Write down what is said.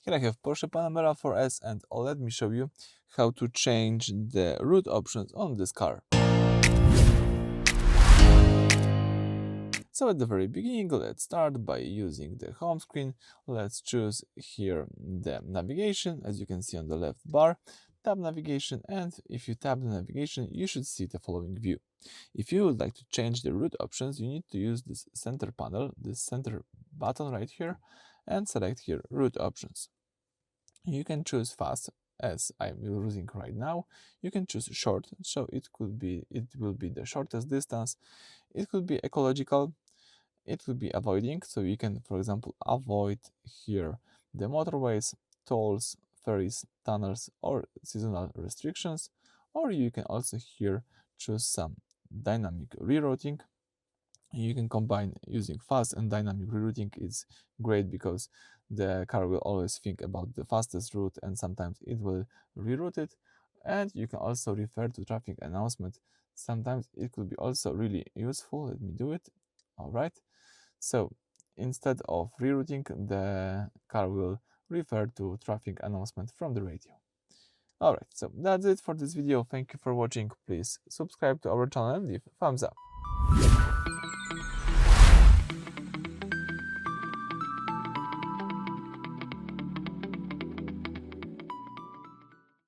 Here I have Porsche Panamera 4S, and let me show you how to change the route options on this car. So at the very beginning, let's start by using the home screen. Let's choose here the navigation, as you can see on the left bar. Tap navigation, and if you tap the navigation, you should see the following view. If you would like to change the route options, you need to use this center panel, this center button right here, and select here route options. You can choose fast, as I'm using right now. You can choose short, so it will be the shortest distance. It could be ecological. It will be avoiding, so you can, for example, avoid here the motorways, tolls, ferries, tunnels, or seasonal restrictions. Or you can also here choose some dynamic rerouting. You can combine using fast and dynamic rerouting. Is great because the car will always think about the fastest route, and sometimes it will reroute it. And you can also refer to traffic announcement. Sometimes it could be also really useful. Let me do it. All right. So instead of rerouting, the car will refer to traffic announcement from the radio. Alright, so that's it for this video. Thank you for watching. Please subscribe to our channel and leave a thumbs up.